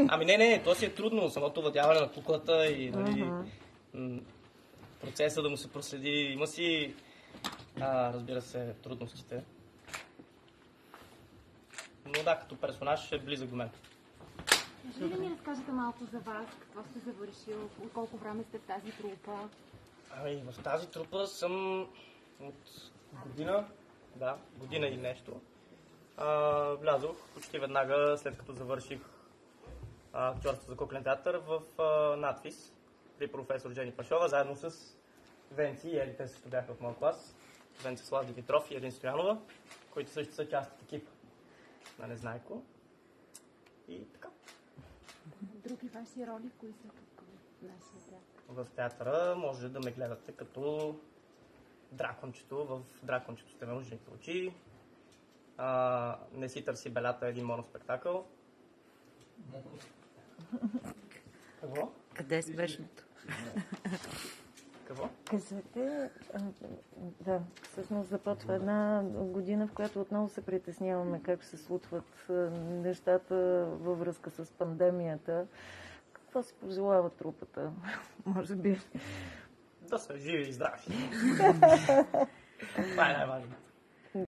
Ами не, то си е трудно, самото въдяване на куклата и нали, процеса да му се проследи. Има си, разбира се, трудностите. Но да, като персонаж е близък до мен. Може ли да ми разкажете малко за вас? Какво сте завършил? От колко време сте в тази трупа? Ами в тази трупа съм от година и нещо. Влязох почти веднага след като завърших актьорство за куклен театър в надфис при професор Жени Пашова, заедно с Венци и Ели, те също бяха в моя клас. Венцислав Димитров и Елин Стоянова, които също са част от екипа на Незнайко. И така. Други ваши роли, кои са тук в нашия театър? В театъра може да ме гледате като дракончето в Дракончето с теменужните очи. Не си търси белята, един моноспектакъл. Какво? Къде е смешното? Какво? Кажете, да, всъщност започва една година, в която отново се притесняваме как се случват нещата във връзка с пандемията. Какво си пожелава трупата? Може би. Да са живи и здрави. Това е най-важното.